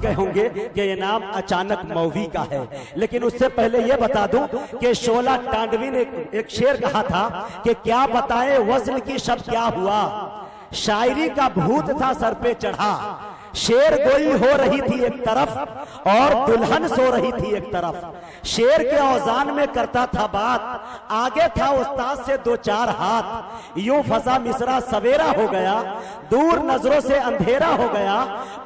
गए होंगे कि ये नाम अचानक मौवी का है, लेकिन उससे पहले ये बता दूं कि शोला टांडवी ने एक शेर कहा था कि क्या बताएं वज़्न की शब क्या हुआ, शायरी का भूत था सर पे चढ़ा, शेर गोई हो रही थी एक तरफ और दुल्हन सो रही थी एक तरफ, शेर के औजान में करता था बात, आगे था उस्ताद से 2-4 हाथ, यूं फसा मिसरा सवेरा हो गया, दूर नजरों से अंधेरा हो गया,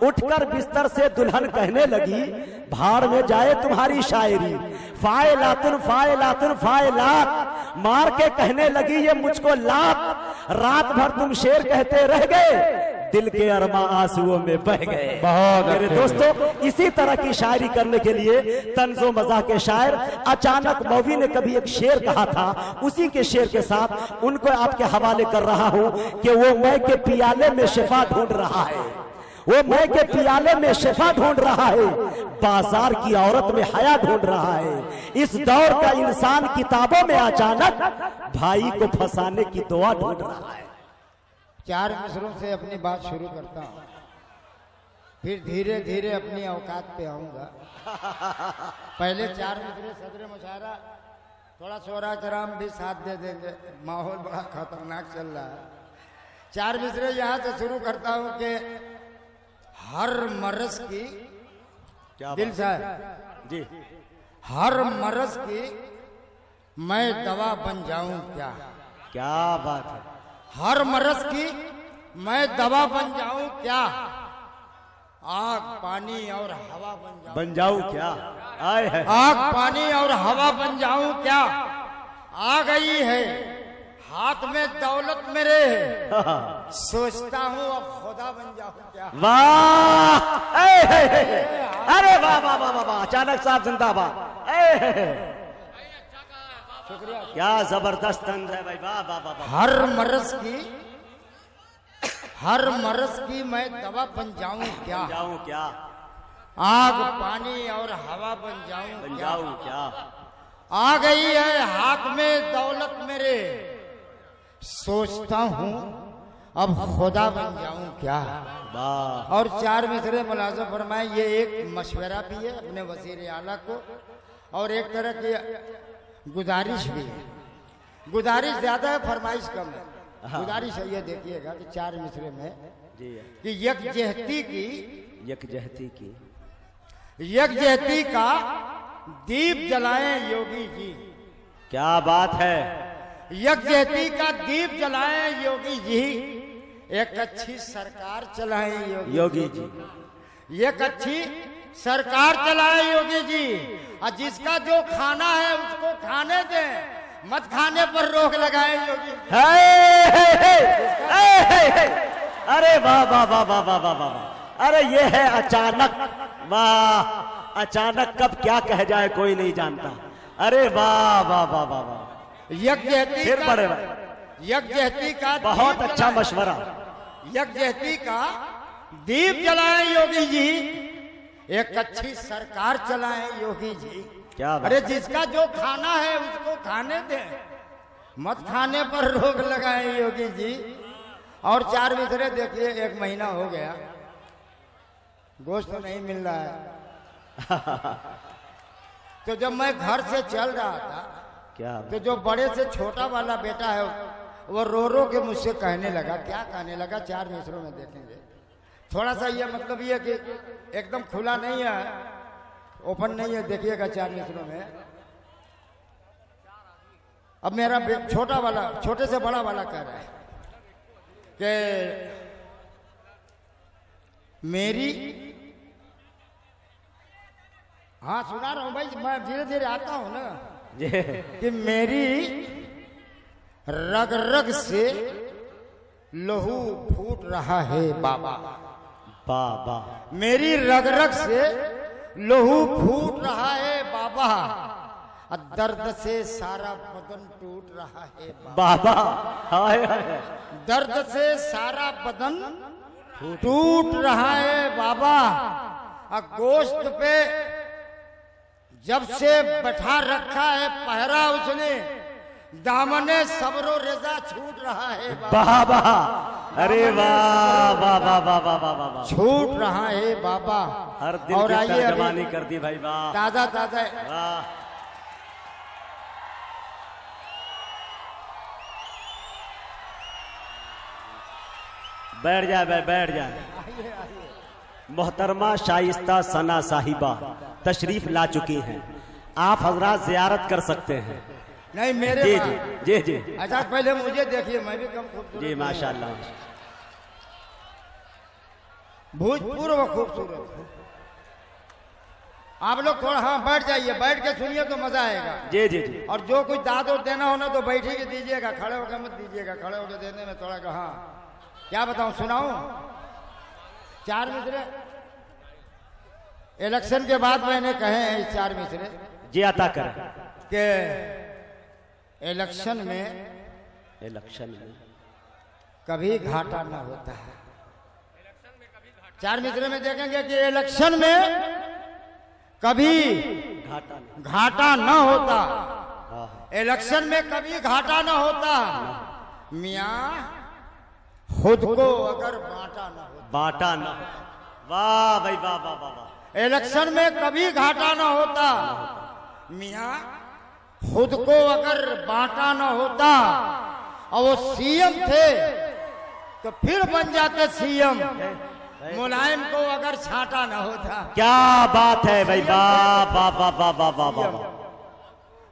उठकर बिस्तर से दुल्हन कहने लगी भाड़ में जाए तुम्हारी शायरी, फायलातुन फायलातुन फायलात, मार के कहने लगी ये मुझको लात, रात भर तुम शेर कहते रह गए, दिल के अरमा आंसुओं में बह गए। बहुत मेरे दोस्तों, इसी तरह की शायरी करने के लिए तंज़ो मज़ाह के शायर अचानक मौवी ने कभी एक शेर कहा था, उसी के शेर के साथ उनको आपके हवाले कर रहा हूं कि वो मैं के पियाले में शिफा ढूंढ रहा है, वो मैं के पियाले में शिफा ढूंढ रहा है, बाजार की औरत में हया ढूंढ रहा है, इस दौर का इंसान किताबों में अचानक भाई को फंसाने की दुआ ढूंढ रहा है। 4 मिसरों से अपनी बात शुरू करता हूँ, फिर धीरे धीरे अपनी औकात पे आऊंगा। पहले 4 मिसरे सदर मुशायरा, थोड़ा शोरा कराम भी साथ दे देंगे, माहौल बड़ा खतरनाक चल रहा है। 4 मिसरे यहाँ से शुरू करता हूँ कि हर मरज की, दिल साहब जी, हर मरज की मैं दवा बन जाऊं क्या, क्या बात है, हर मरज की मैं दवा बन जाऊं क्या, आग पानी और हवा बन जाऊं क्या, आए है आग पानी और हवा बन जाऊं क्या, आ गई है हाथ में दौलत मेरे, सोचता हूं अब खुदा बन जाऊं क्या। वाह, अरे वाह वाह वाह वाह, अचानक साहब जिंदाबाद, शुक्रिया, क्या जबरदस्त तंज है भाई, वाह वाह वाह। हर मरज की मैं दवा बन जाऊं क्या, क्या, आग पानी और हवा बन जाऊं क्या, आ गई है हाथ में दौलत मेरे, सोचता हूं अब खुदा बन जाऊं क्या। वाह। और 4 मिसरे मुलाज़ा फरमाए, ये एक मशवरा भी है अपने वज़ीर आला को, और एक तरह की गुजारिश भी है, गुजारिश ज्यादा है फरमाइश कम है। गुजारिश है ये देखिएगा कि 4 मिसरे में कि यकजहती का दीप जलाएं योगी जी, क्या बात है, यकजहती का दीप जलाएं योगी जी, एक अच्छी सरकार चलाएं योगी जी, एक अच्छी सरकार चलाएं योगी जी, और जिसका जो खाना है उसको खाने दें, मत खाने पर रोक लगाएं योगी जी। अरे वाह वाह वाह वाह वाह वाह वाह, अरे ये है अचानक, वाह, अचानक कब क्या कह जाए कोई नहीं जानता, अरे वाह वाह वाह वाह वाह, यकजहती फिर बड़े यकजहती का बहुत अच्छा मशवरा, यकजहती का दीप जलाएं योगी जी, एक अच्छी सरकार चलाएं योगी जी, क्या बात। अरे जिसका जो खाना है उसको खाने दें, मत खाने पर रोक लगाएं योगी जी। और 4 मिसरे देखिए, 1 महीना हो गया, गोश्त तो नहीं मिल रहा है, तो जब मैं घर से चल रहा था, क्या, तो जो बड़े से छोटा वाला बेटा है वो रो रो के मुझसे कहने लगा, क्या कहने लगा 4 मिसरों में देखेंगे, थोड़ा सा ये मतलब ये कि एकदम खुला नहीं है, ओपन नहीं है, देखिएगा 4 मिसरों में। अब मेरा छोटा वाला छोटे से बड़ा वाला कह रहा है कि मेरी, हाँ सुना रहा हूं भाई, मैं धीरे धीरे आता हूं ना, कि मेरी रग रग से लहू फूट रहा है बाबा, बाबा, मेरी रग रग से लहू फूट रहा है बाबा, दर्द से सारा बदन टूट रहा है बाबा, हाय हाय, दर्द से सारा बदन टूट रहा है बाबा, गोश्त पे जब से बैठा रखा है पहरा उसने, दामने सब्रो रेजा छूट रहा है बाबा, अरे वाह वाह वाह वाह वाह वाह वाह वाह। छूट रहा है बाबा। हर दिन और की आइए तर्जमानी कर दी भाई, वाह ताजा ताजा वाह। बैठ जाए भाई, बैठ जाए। मोहतरमा शाइस्ता सना साहिबा तशरीफ ला चुकी हैं, आप हजरात जियारत कर सकते हैं। नहीं मेरे जी बाप। जी जी जी अच्छा पहले मुझे देखिए, मैं भी कम खूबसूरत जी, माशाल्लाह। भूतपूर्व खूबसूरत हूँ। आप लोग थोड़ा हाँ बैठ जाइए, बैठ के सुनिए तो मजा आएगा। जी जी जी और जो कुछ दाद और देना होना तो बैठे के दीजिएगा, खड़े होकर मत दीजिएगा। खड़े होकर देने में थोड़ा कहा क्या बताऊं, सुनाऊं। चार मिसरे इलेक्शन के बाद मैंने कहे हैं, चार मिसरे जी अता करें। कि इलेक्शन में कभी घाटा न होता है। चार मिसरे में देखेंगे कि इलेक्शन में कभी घाटा न होता, इलेक्शन में कभी घाटा न होता। मियाँ खुद को अगर बांटा न हो, वाह भाई वाह वाह वाह वाह। इलेक्शन में कभी घाटा न होता। मियाँ खुद को अगर बांटा न होता और वो सीएम थे तो फिर बन जाते सीएम। मुलायम को अगर छांटा न होता। क्या बात है भाई, वाह वाह वाह वाह वाह वाह वाह।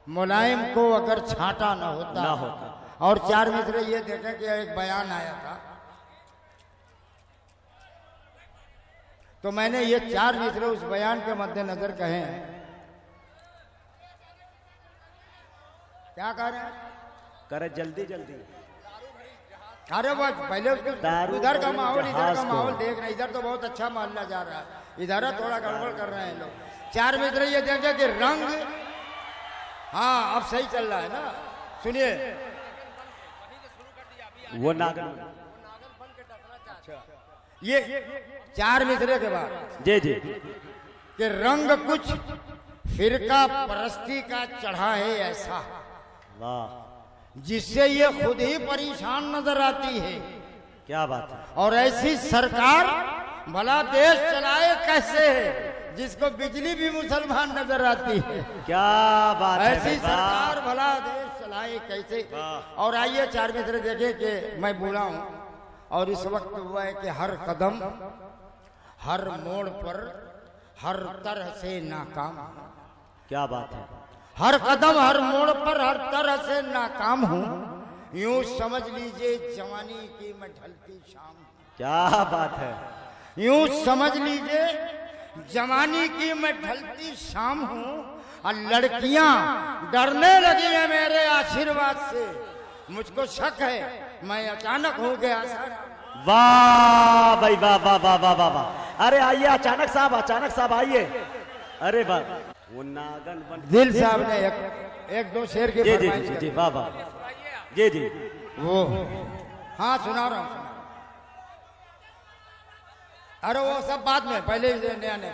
मुलायम को अगर छांटा न होता, ना होता। और चार मित्र ये देखें कि एक बयान आया था, तो मैंने ये चार मित्र उस बयान के मद्देनजर कहे हैं। क्या कह रहे हैं? करे जल्दी जल्दी। अरे वो पहले उसको उधर का माहौल इधर का माहौल देख रहे, इधर तो बहुत अच्छा मामला जा रहा है, इधर थोड़ा गड़बड़ कर रहे हैं लोग। चार मित्र ये देखे कि रंग, हाँ अब सही चल रहा है ना, सुनिए। वो नागन ये चार मिसरे के बाद जी जी कि रंग कुछ फिरका परस्ती का चढ़ा है ऐसा, वाह, जिससे ये खुद ही परेशान नजर आती है। क्या बात है। और ऐसी सरकार भला देश चलाए कैसे है, जिसको बिजली भी मुसलमान नजर आती है। क्या बात है। ऐसी सरकार भला देश चलाए कैसे। और आइए चार मित्र देखे कि मैं बूढ़ा हूं और इस वक्त हुआ है कि हर कदम हर मोड़ पर हर तरह से नाकाम। क्या बात है। हर कदम हर मोड़ पर हर तरह से नाकाम हूँ, यूं समझ लीजिए जवानी की मैं ढलती शाम। क्या बात है। यूं समझ लीजिए जवानी की मैं ढलती शाम हूँ, और लड़कियां डरने लगी हैं मेरे आशीर्वाद से। मुझको शक है मैं अचानक हो गया। वाह भाई वाह वाह वाह वाह वाह वाह। अरे आइए अचानक साहब आइए। अरे वाह, वो नागन बन। दिल साहब ने एक दो शेर के जी जी जी जी वाह वाह जी जी वो हाँ सुना रहा हूँ। अरे वो सब बाद में, पहले नया नया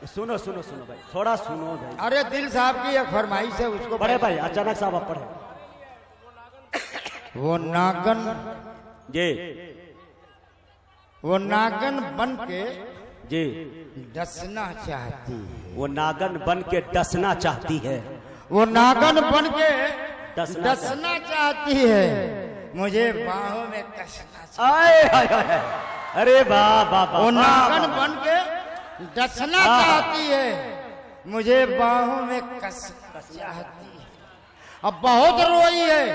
सुनो सुनो सुनो भाई, थोड़ा सुनो भाई। अरे दिल साहब की एक फरमाइश है, उसको पढ़े भाई, अचानक साहब आप पढ़े। वो नागन जी वो नागन बन के जी डसना चाहती है। वो नागन बन के डसना चाहती है। वो नागन बन के डसना चाहती है, मुझे बाहों में कसना। आए हाय हाय। अरे वाह वाह वाह। वो नागन बन के डसना चाहती है, मुझे बाहों में कसना चाहती है। अब बहुत रोई है,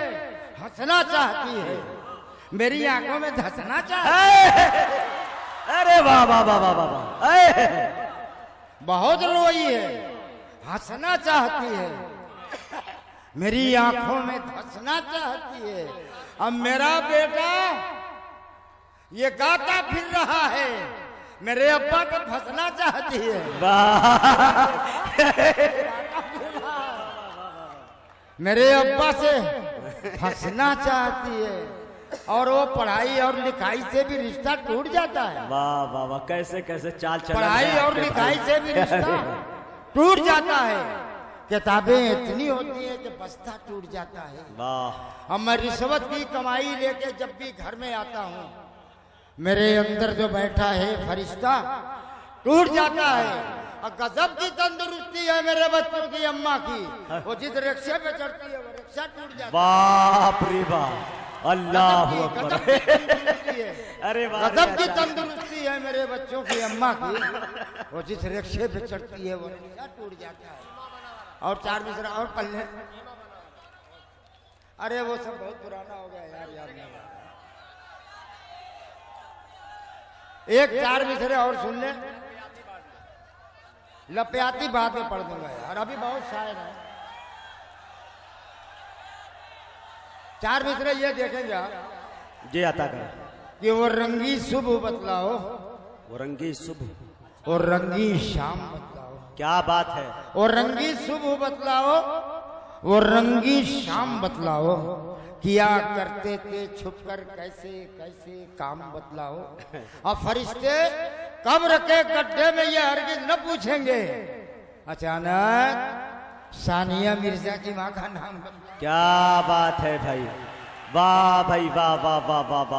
हंसना चाहती है, मेरी आंखों में धंसना चाहती है। अरे वाह वाह वाह वाह वाह। बहुत रोई है, हंसना चाहती है, मेरी आंखों में धंसना चाहती है। अब मेरा बेटा ये गाता फिर रहा है, मेरे अब्बा को फंसना चाहती है। मेरे अब्बा से फंसना चाहती है, और वो पढ़ाई और लिखाई से भी रिश्ता टूट जाता है। वाह वाह वाह, कैसे कैसे चाल चल। पढ़ाई और लिखाई से भी रिश्ता टूट जाता है। किताबें इतनी होती है कि बस्ता टूट जाता है। वाह। अब मैं रिश्वत की कमाई लेके जब भी घर में आता हूँ मेरे अंदर जो बैठा है फरिश्ता टूट जाता है। और गजब की तंदुरुस्ती है मेरे बच्चों की अम्मा की, वो जिस रिक्शे पे चढ़ती है वो रिक्शा टूट जाता है। बाप रे बाप, अल्लाह अकबर। अरे गजब की तंदुरुस्ती है मेरे बच्चों की अम्मा की, वो जिस रिक्शे पे चढ़ती है वो रिक्शा टूट जाता है। और चार मिसरा और पल्ले, अरे वो सब बहुत पुराना हो गया यार, याद नहीं। एक चार मिसरे और सुन ले, लपयाती बाद में पढ़ दूंगा यार, अभी बहुत शायर है। चार मिसरे ये देखेंगे आप जी आता कर कि वो रंगी सुबह बतलाओ, वो रंगी शुभ, और रंगी शाम बतलाओ। क्या बात है। और रंगी सुबह बतलाओ, वो रंगी शाम बतलाओ, किया करते थे छुपकर कैसे कैसे काम बतलाओ। और फरिश्ते कब्र के गड्ढे में ये हरगिज न पूछेंगे, अचानक सानिया मिर्जा की माँ का नाम। क्या बात है भाई, वाह भाई वाह वाह वाह वाह वाह।